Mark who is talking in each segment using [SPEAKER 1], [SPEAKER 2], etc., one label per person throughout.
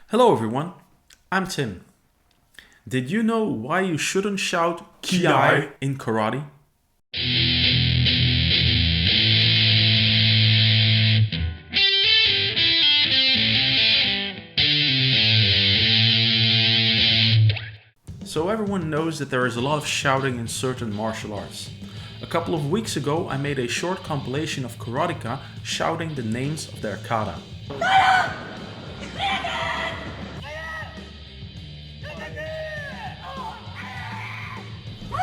[SPEAKER 1] Hello everyone, I'm Tim. Did you know why you shouldn't shout Kiai in karate? So everyone knows that there is a lot of shouting in certain martial arts. A couple of weeks ago I made a short compilation of karateka shouting the names of their kata.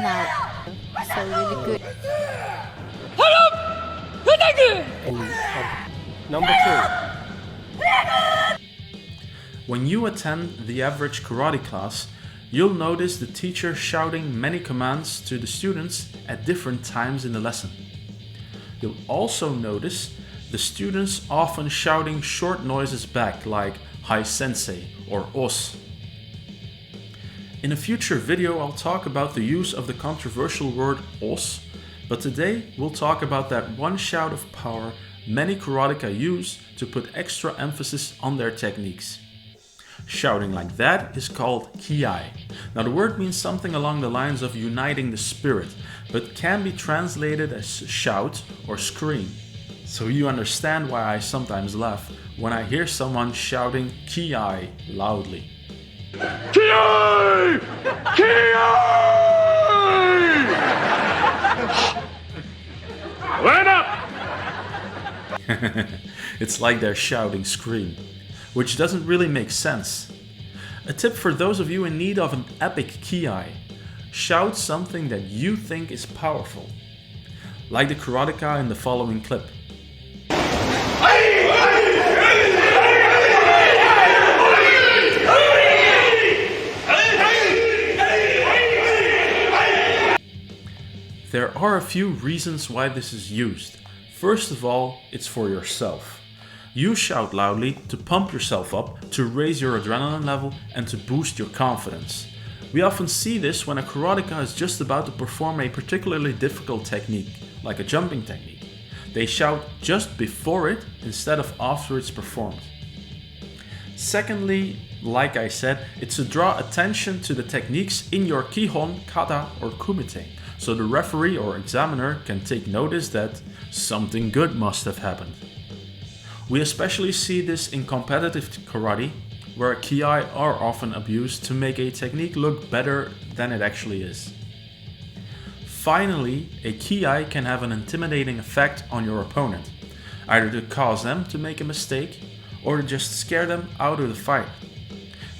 [SPEAKER 2] Now, so really good.
[SPEAKER 3] Number 2.
[SPEAKER 1] When you attend the average karate class, you'll notice the teacher shouting many commands to the students at different times in the lesson. You'll also notice the students often shouting short noises back like "Hi Sensei" or "Os." In a future video I'll talk about the use of the controversial word "os", but today we'll talk about that one shout of power many karateka use to put extra emphasis on their techniques. Shouting like that is called Kiai. Now the word means something along the lines of uniting the spirit, but can be translated as shout or scream. So you understand why I sometimes laugh when I hear someone shouting Kiai loudly.
[SPEAKER 3] Kiai! Kiai! Line up!
[SPEAKER 1] It's like they're shouting scream, which doesn't really make sense. A tip for those of you in need of an epic Kiai: shout something that you think is powerful. Like the karateka in the following clip. There are a few reasons why this is used. First of all, it's for yourself. You shout loudly to pump yourself up, to raise your adrenaline level and to boost your confidence. We often see this when a karateka is just about to perform a particularly difficult technique, like a jumping technique. They shout just before it instead of after it's performed. Secondly, like I said, it's to draw attention to the techniques in your kihon, kata or kumite, so the referee or examiner can take notice that something good must have happened. We especially see this in competitive karate, where kiai are often abused to make a technique look better than it actually is. Finally, a kiai can have an intimidating effect on your opponent, either to cause them to make a mistake or to just scare them out of the fight.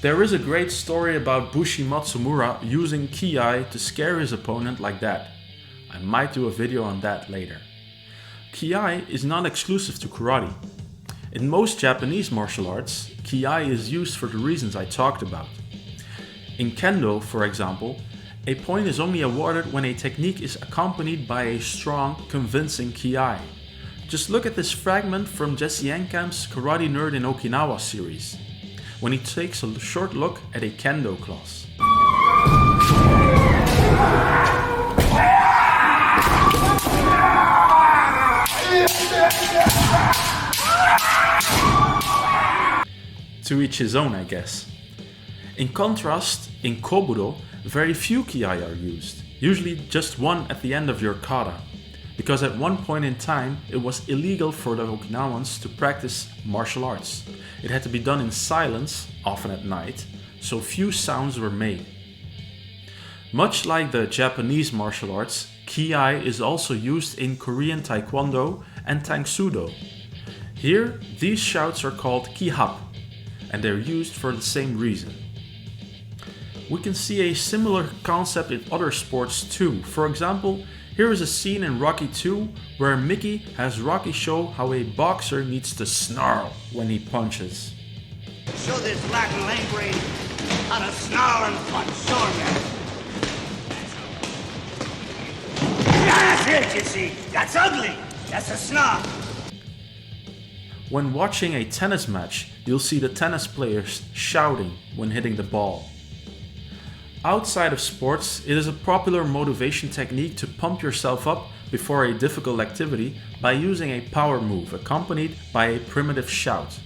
[SPEAKER 1] There is a great story about Bushi Matsumura using Kiai to scare his opponent like that. I might do a video on that later. Kiai is not exclusive to karate. In most Japanese martial arts, Kiai is used for the reasons I talked about. In Kendo, for example, a point is only awarded when a technique is accompanied by a strong, convincing Kiai. Just look at this fragment from Jesse Enkamp's Karate Nerd in Okinawa series, when he takes a short look at a kendo class. To each his own, I guess. In contrast, in kobudo, very few kiai are used, usually just one at the end of your kata, because at one point in time it was illegal for the Okinawans to practice martial arts. It had to be done in silence, often at night, so few sounds were made. Much like the Japanese martial arts, Kiai is also used in Korean Taekwondo and Tangsudo. Here, these shouts are called kihap, and they're used for the same reason. We can see a similar concept in other sports too. For example, here is a scene in Rocky 2 where Mickey has Rocky show how a boxer needs to snarl when he punches.
[SPEAKER 4] Show this Latin language how to snarl and punch. Show him. That's it, you see. That's ugly. That's a snarl.
[SPEAKER 1] When watching a tennis match, you'll see the tennis players shouting when hitting the ball. Outside of sports, it is a popular motivation technique to pump yourself up before a difficult activity by using a power move accompanied by a primitive shout.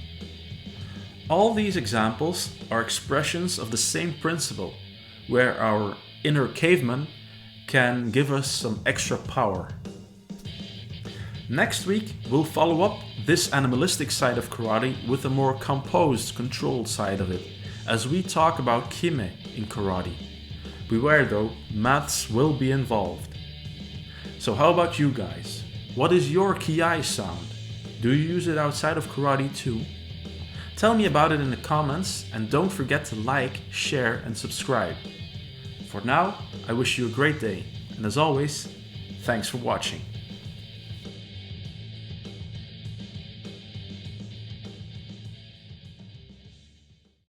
[SPEAKER 1] All these examples are expressions of the same principle, where our inner caveman can give us some extra power. Next week, we'll follow up this animalistic side of karate with a more composed, controlled side of it, as we talk about kime in karate. Beware though, maths will be involved. So how about you guys? What is your Kiai sound? Do you use it outside of karate too? Tell me about it in the comments, and don't forget to like, share and subscribe. For now, I wish you a great day, and as always, thanks for watching.